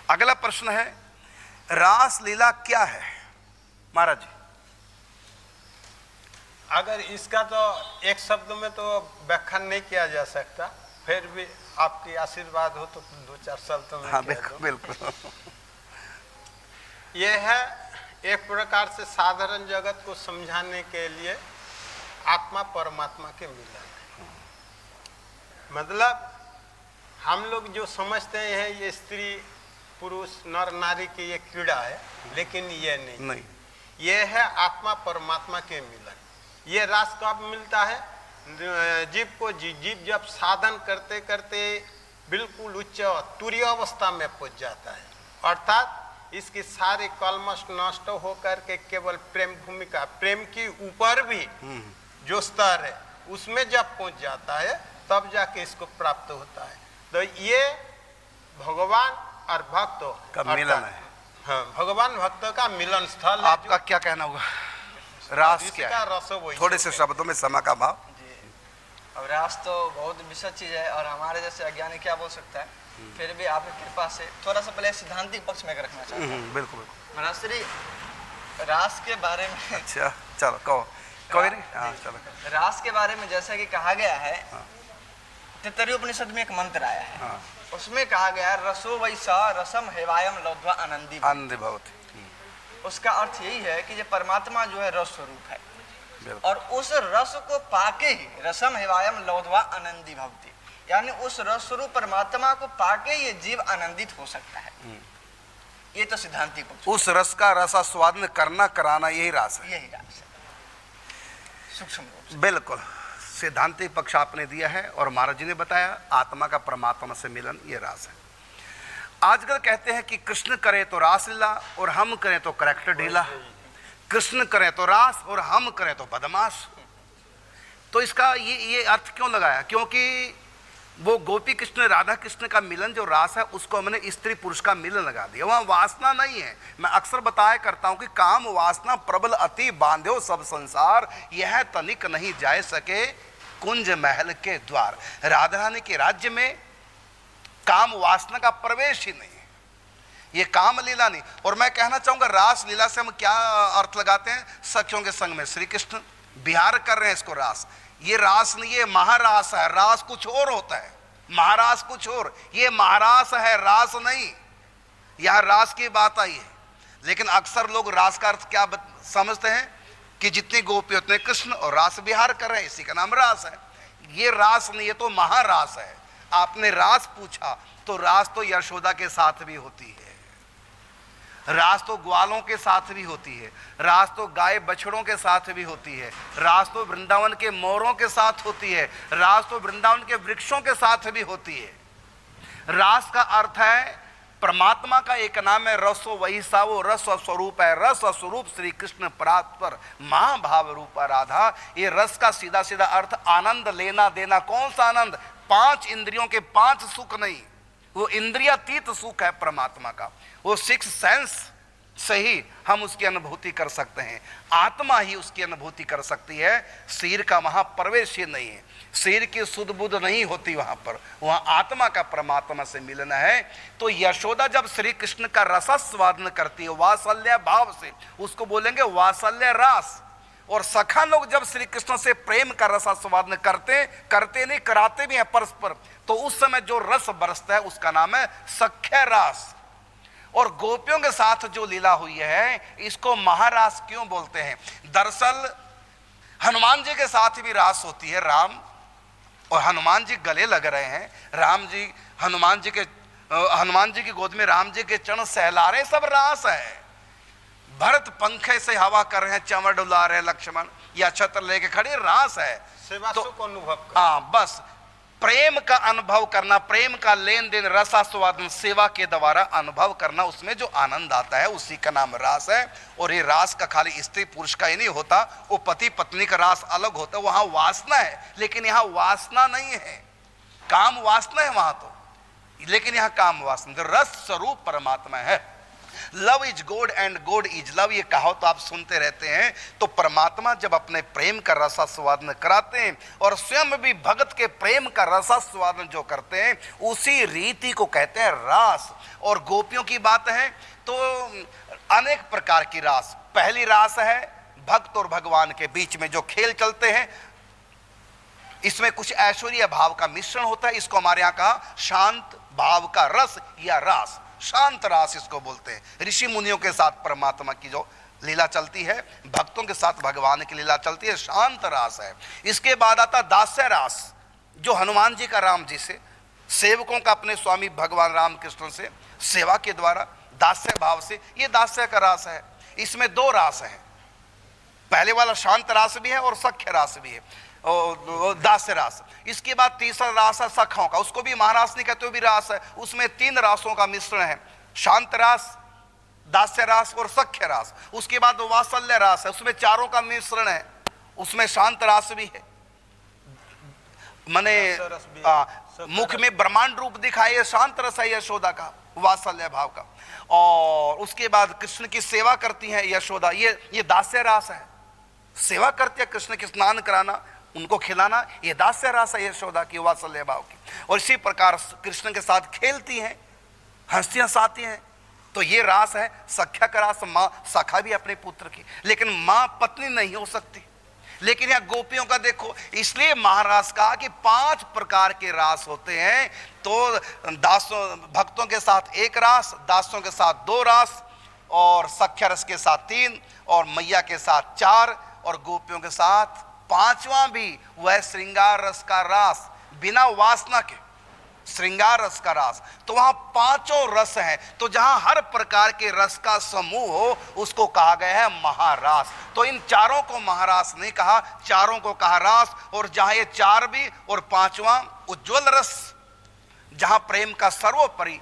अगला प्रश्न है, रास लीला क्या है महाराज जी? अगर इसका तो एक शब्द में तो व्याख्या नहीं किया जा सकता, फिर भी आपकी आशीर्वाद हो तो 2-4 शब्द तो मैं हाँ कह दूं। बिल्कुल। ये है एक प्रकार से साधारण जगत को समझाने के लिए आत्मा परमात्मा के मिलन है। मतलब हम लोग जो समझते हैं ये स्त्री पुरुष नर नारी की ये क्रीड़ा है, लेकिन ये नहीं। ये है आत्मा परमात्मा के मिलन। ये रास कब मिलता है? जीव को जीव जब साधन करते करते बिल्कुल उच्च तुरीय अवस्था में पहुंच जाता है, अर्थात इसकी सारी कलमश नष्ट होकर के केवल प्रेम भूमिका, प्रेम की ऊपर भी जो स्तर है उसमें जब पहुंच जाता है तब जाके इसको प्राप्त होता है। तो ये भगवान और भक्तों का मिलन है। हाँ, भगवान भक्तों का मिलन स्थल है। आपका क्या कहना होगा, रास क्या है? थोड़े से शब्दों में समा का भाव। अब रास तो बहुत विशद चीज है और हमारे जैसे अज्ञानी क्या बोल सकता है, फिर भी आपकी कृपा से थोड़ा सा पहले सिद्धांतिक पक्ष में रखना चाहता हूँ। बिल्कुल। महाराज श्री रास के बारे में, अच्छा चलो कहो। कोई नहीं, हाँ चलो। रास के बारे में जैसा कि कहा गया है, तैत्तरीय उपनिषद में एक मंत्र आया है, उसमें कहा गया है रसो वैसा रसम हेवायम लब्ध्वा आनंदी भवति। उसका अर्थ यही है कि ये परमात्मा जो है रस स्वरूप है और उस रस को पाके ही रसम हेवायम लब्ध्वा आनंदी भवति, यानी उस रस स्वरूप परमात्मा को पाके ये जीव आनंदित हो सकता है। ये तो सिद्धांतिक पक्ष। उस रस का रसास्वादन करना कराना यही रास है। यही रास है सूक्ष्म रूप से। बिल्कुल सिद्धांतिक पक्ष आपने दिया है और महाराज जी ने बताया आत्मा का परमात्मा से मिलन ये रास है। आजकल कहते हैं कि कृष्ण करे तो रास लीला और हम करें तो करैक्टर ढीला, कृष्ण करे तो रास और हम करें तो बदमाश। तो इसका ये अर्थ क्यों लगाया? क्योंकि वो गोपी कृष्ण राधा कृष्ण का मिलन जो रास है उसको हमने स्त्री पुरुष का मिलन लगा दिया, वहाँ वासना नहीं है। मैं अक्सर बताया करता हूँ कि काम वासना प्रबल अति बांध्यो सब संसार, यह तनिक नहीं जा सके कुंज महल के द्वार। राधा रानी के राज्य में काम वासना का प्रवेश ही नहीं है, ये काम लीला नहीं। और मैं कहना चाहूंगा रास लीला से हम क्या अर्थ लगाते हैं? सखियों के संग में श्री कृष्ण विहार कर रहे हैं, इसको रास। ये रास नहीं, ये महारास है। रास कुछ और होता है, महारास कुछ और। ये महारास है, रास नहीं। यहां रास की बात आई है, लेकिन अक्सर लोग रास का अर्थ क्या समझते हैं कि जितनी गोपी उतने कृष्ण और रास विहार कर रहे हैं, इसी का नाम रास है। ये रास नहीं, ये तो महारास है। आपने रास पूछा तो रास तो यशोदा के साथ भी होती है, रास तो ग्वालों के साथ भी होती है, रास तो गाय बछड़ों के साथ भी होती है, रास तो वृंदावन के मोरों के साथ होती है, रास तो वृंदावन के वृक्षों के साथ भी होती है। रास का अर्थ है परमात्मा का एक नाम है रसो वही सा, वो रस स्वरूप है। रस स्वरूप श्री कृष्ण परात्पर महाभाव रूपा राधा। ये रस का सीधा सीधा अर्थ आनंद लेना देना। कौन सा आनंद? 5 इंद्रियों के 5 सुख नहीं, वो इंद्रियातीत सुख है परमात्मा का। वो 6 सेंस से ही हम उसकी अनुभूति कर सकते हैं, आत्मा ही उसकी अनुभूति कर सकती है। शरीर का वहां प्रवेश ही नहीं है, शरीर की सुध बुध नहीं होती वहां पर, वहां आत्मा का परमात्मा से मिलना है। तो यशोदा जब श्री कृष्ण का रसास्वादन करती है वात्सल्य भाव से, उसको बोलेंगे वात्सल्य रास। और सखा लोग जब श्री कृष्ण से प्रेम का रसास्वादन करते नहीं कराते भी हैं परस्पर, तो उस समय जो रस बरसता है उसका नाम है सख्य रास। और गोपियों के साथ जो लीला हुई है इसको महारास क्यों बोलते हैं? दरअसल हनुमान जी के साथ भी रास होती है। राम और हनुमान जी गले लग रहे हैं, राम जी हनुमान जी की गोद में राम जी के चरण सहला रहे, सब रास है। भरत पंखे से हवा कर रहे हैं, चंवर डुला रहे हैं लक्ष्मण, या छत्र लेके खड़े, रास है। सेवा तो सुख अनुभव कर। हाँ, बस प्रेम का अनुभव करना, प्रेम का लेन देन, रसास्वादन सेवा के द्वारा अनुभव करना, उसमें जो आनंद आता है उसी का नाम रास है। और ये रास का खाली स्त्री पुरुष का ही नहीं होता, वो पति पत्नी का रास अलग होता है, वहां वासना है। लेकिन यहाँ वासना नहीं है, काम वासना है वहां तो, लेकिन यहाँ काम वासना, रस स्वरूप परमात्मा है। Love is God and God is love, ये कहावत आप सुनते रहते हैं। तो परमात्मा जब अपने प्रेम का रसास्वादन कराते हैं और स्वयं भी भगत के प्रेम का रसास्वादन जो करते हैं, उसी रीति को कहते हैं रास। और गोपियों की बात है तो अनेक प्रकार की रास। पहली रास है भक्त और भगवान के बीच में जो खेल चलते हैं, इसमें कुछ ऐश्वर्य भाव का मिश्रण होता है। इसको हमारे यहाँ कहा शांत भाव का रस या रास, शांत रास इसको बोलते हैं। ऋषि मुनियों के साथ परमात्मा की जो लीला चलती है, भक्तों के साथ भगवान की लीला चलती है, शांत रास है। इसके बाद आता दास्य रास, जो हनुमान जी का राम जी से, सेवकों का अपने स्वामी भगवान राम कृष्ण से सेवा के द्वारा दास्य भाव से, ये दास्य का रास है। इसमें दो रास है, पहले वाला शांत रास भी है और सख्य रास भी है, दास्य रास। इसके बाद तीसरा रास है सखाओं का, उसको भी महारास नहीं कहते, वो भी रास है। उसमें 3 रासों का मिश्रण है, शांत रास, दास्य रास और सख्य रास। उसके बाद वात्सल्य रास है, उसमें 4 का मिश्रण है, उसमें शांत रास भी है, माने मुख में ब्रह्मांड रूप दिखाए, शांत रस है यशोदा का, वात्सल्य भाव का। और उसके बाद कृष्ण की सेवा करती है यशोदा, ये दास्य रास है। सेवा करती है कृष्ण की, स्नान कराना, उनको खिलाना, ये दास्य रास है यशोदा की, वात्सल्य भाव की। और इसी प्रकार कृष्ण के साथ खेलती हैं, हंसी हंसाती हैं, तो ये रास है सख्या का रास। माँ सखा भी अपने पुत्र की, लेकिन माँ पत्नी नहीं हो सकती। लेकिन यहाँ गोपियों का देखो, इसलिए महारास कहा कि 5 प्रकार के रास होते हैं। तो दासों भक्तों के साथ 1 रास, दासों के साथ 2 रास, और सख्या रस के साथ 3, और मैया के साथ 4, और गोपियों के साथ 5वां भी वह श्रृंगार रस का रास, बिना वासना के श्रृंगार रस का रास। तो वहां 5 रस हैं। तो जहां हर प्रकार के रस का समूह हो, उसको कहा गया है महारास। तो इन 4 को महारास नहीं कहा, 4 को कहा रास। और जहां ये 4 भी और 5वां उज्ज्वल रस, जहां प्रेम का सर्वोपरि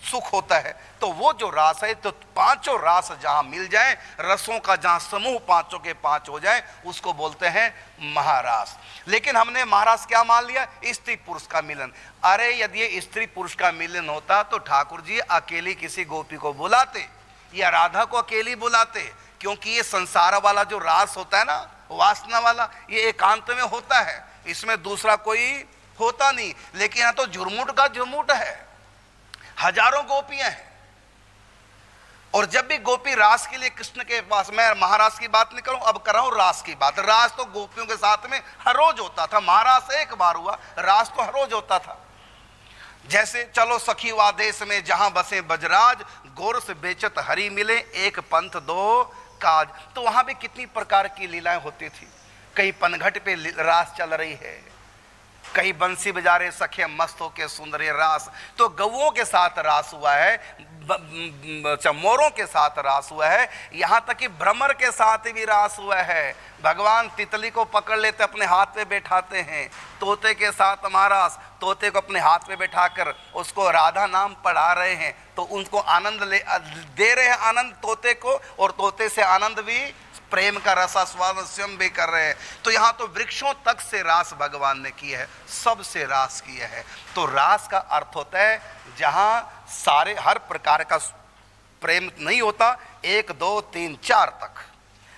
सुख होता है, तो वो जो रास है, तो 5 रास जहां मिल जाए, रसों का जहां समूह 5 के 5 हो जाए, उसको बोलते हैं महारास। लेकिन हमने महारास क्या मान लिया? स्त्री पुरुष का मिलन। अरे यदि ये स्त्री पुरुष का मिलन होता तो ठाकुर जी अकेली किसी गोपी को बुलाते या राधा को अकेली बुलाते, क्योंकि ये संसार वाला जो रास होता है ना, वासना वाला, ये एकांत में होता है, इसमें दूसरा कोई होता नहीं। लेकिन यहाँ तो झुरमुट का झुरमुट है, हजारों गोपियां हैं। और जब भी गोपी रास के लिए कृष्ण के पास, मैं महारास की बात नहीं करूं, अब कर रहा हूं रास की बात। रास तो गोपियों के साथ में हर रोज होता था, महारास एक बार हुआ, रास तो हर रोज होता था। जैसे चलो सखी वा देश में जहां बसे बजराज, गोर से बेचत हरी मिले, एक पंथ 2 काज। तो वहां भी कितनी प्रकार की लीलाएं होती थी। कहीं पनघट पे रास चल रही है, कहीं बंसी बजा रहे सखे मस्त होके सुंदर रास। तो गौओं के साथ रास हुआ है, मोरों के साथ रास हुआ है, यहाँ तक कि भ्रमर के साथ भी रास हुआ है। भगवान तितली को पकड़ लेते, अपने हाथ पे बैठाते हैं। तोते के साथ महाराज, तोते को अपने हाथ पे बैठाकर उसको राधा नाम पढ़ा रहे हैं, तो उनको आनंद दे रहे हैं, आनंद तोते को, और तोते से आनंद भी, प्रेम का रसास्वादन स्वयं भी कर रहे हैं। तो यहाँ तो वृक्षों तक से रास भगवान ने किया है, सबसे रास किया है। तो रास का अर्थ होता है जहाँ सारे हर प्रकार का प्रेम नहीं होता, 1 2 3 4 तक।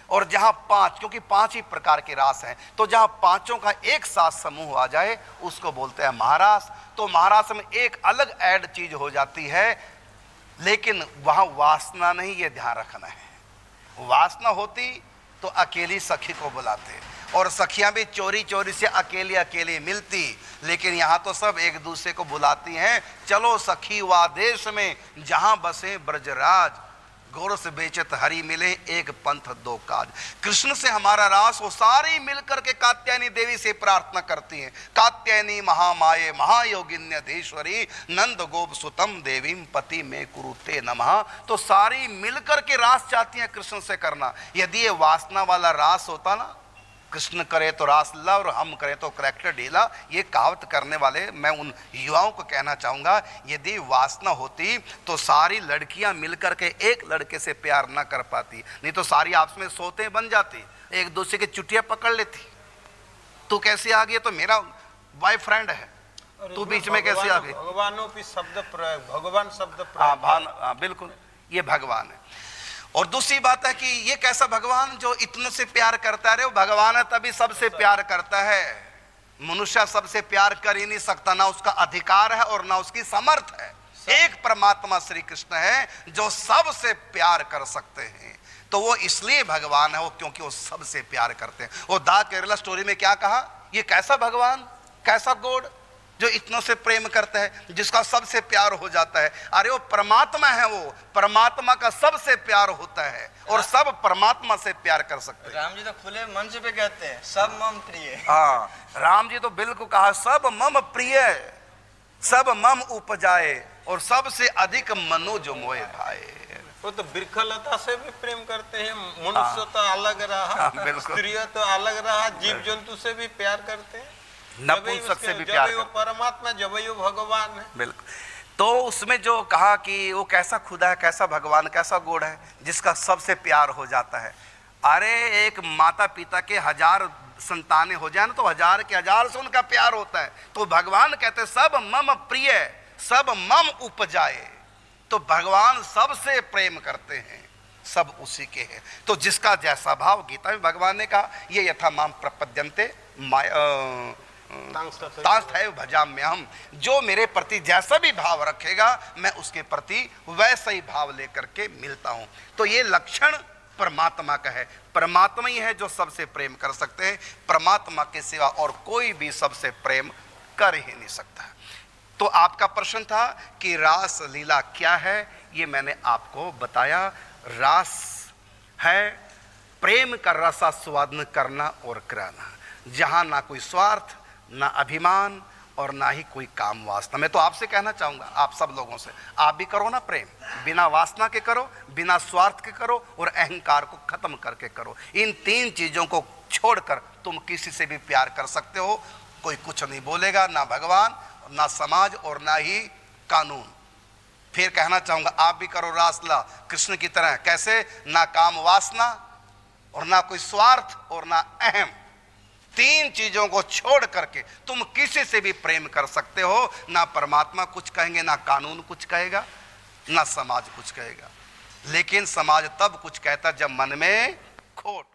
और जहाँ 5, क्योंकि 5 ही प्रकार के रास हैं, तो जहाँ 5 का एक साथ समूह आ जाए, उसको बोलते हैं महारास। तो महारास में एक अलग ऐड चीज हो जाती है, लेकिन वहाँ वासना नहीं, ये ध्यान रखना है। वासना होती तो अकेली सखी को बुलाते, और सखियां भी चोरी चोरी से अकेली अकेली मिलती। लेकिन यहाँ तो सब एक दूसरे को बुलाती हैं, चलो सखी वा देश में जहां बसे ब्रजराज, गौर से बेचत हरी मिले, एक पंथ 2 काज। कृष्ण से हमारा रास, वो सारी मिलकर के कात्यायनी देवी से प्रार्थना करती हैं। कात्यायनी महामाये महायोगिन्यधीश्वरी नंद गोप सुतम देवीम पति में कुरुते नमः। तो सारी मिलकर के रास चाहती हैं कृष्ण से करना। यदि ये वासना वाला रास होता ना, कृष्ण करे तो रास लीला और हम करें तो करैक्टर ढीला, ये कहावत करने वाले मैं उन युवाओं को कहना चाहूँगा, यदि वासना होती तो सारी लड़कियां मिलकर के एक लड़के से प्यार ना कर पाती, नहीं तो सारी आपस में सोते बन जाती, एक दूसरे की चुटियां पकड़ लेती। तू कैसे आ गई? तो मेरा बॉयफ्रेंड है, तू बीच में कैसे आ गई? भगवानों की शब्द प्रयोग, भगवान शब्द प्रयोग। हाँ बिल्कुल, ये भगवान है। और दूसरी बात है कि ये कैसा भगवान जो इतनों से प्यार करता है। अरे वो भगवान है तभी सबसे प्यार करता है। मनुष्य सबसे प्यार कर ही नहीं सकता, ना उसका अधिकार है और ना उसकी समर्थ है। एक परमात्मा श्री कृष्ण है जो सबसे प्यार कर सकते हैं। तो वो इसलिए भगवान है वो क्योंकि वो सबसे प्यार करते हैं। वो दा केरला स्टोरी में क्या कहा, ये कैसा भगवान, कैसा गॉड जो इतनों से प्रेम करता है, जिसका सबसे प्यार हो जाता है। अरे वो परमात्मा है, वो परमात्मा का सबसे प्यार होता है और सब परमात्मा से प्यार कर सकते हैं। राम जी तो खुले मंच पे कहते हैं सब मम प्रिय। हाँ, राम जी तो बिल्कुल कहा सब मम प्रिय, सब मम उपजाए और सबसे अधिक मनोज मोए भाई। वो तो वृक्षलता से भी प्रेम करते हैं। मनुष्य तो अलग रहा, स्त्री तो अलग रहा, जीव जंतु से भी प्यार करते हैं, नपुंसक से भी प्यार जब वो परमात्मा, जब वो भगवान है। बिल्कुल। तो उसमें जो कहा कि वो कैसा खुदा है, कैसा भगवान, कैसा गॉड है जिसका सबसे प्यार हो जाता है। अरे एक माता पिता के 1000 संतानें हो जाए ना तो 1000 के 1000 से उनका प्यार होता है। तो भगवान कहते सब मम प्रिय, सब मम उपजाए। तो भगवान सबसे प्रेम करते हैं, सब उसी के हैं। तो जिसका जैसा भाव, गीता में भगवान ने कहा ये यथा माम प्रपद्यन्ते तांस्थैव भजाम्यहम्, जो मेरे प्रति जैसा भी भाव रखेगा मैं उसके प्रति वैसा ही भाव लेकर के मिलता हूं। तो ये लक्षण परमात्मा का है। परमात्मा ही है जो सबसे प्रेम कर सकते हैं। परमात्मा के सिवा और कोई भी सबसे प्रेम कर ही नहीं सकता। तो आपका प्रश्न था कि रास लीला क्या है, ये मैंने आपको बताया। रास है प्रेम का रसास्वादन करना और कराना, जहां ना कोई स्वार्थ, ना अभिमान और ना ही कोई काम वासना। मैं तो आपसे कहना चाहूंगा, आप सब लोगों से, आप भी करो ना प्रेम, बिना वासना के करो, बिना स्वार्थ के करो और अहंकार को खत्म करके करो। इन 3 चीजों को छोड़कर तुम किसी से भी प्यार कर सकते हो। कोई कुछ नहीं बोलेगा, ना भगवान, ना समाज और ना ही कानून। फिर कहना चाहूंगा आप भी करो रासलीला कृष्ण की तरह। कैसे? ना काम वासना और ना कोई स्वार्थ और ना अहम। 3 चीजों को छोड़ करके तुम किसी से भी प्रेम कर सकते हो। ना परमात्मा कुछ कहेंगे, ना कानून कुछ कहेगा, ना समाज कुछ कहेगा। लेकिन समाज तब कुछ कहता जब मन में खोट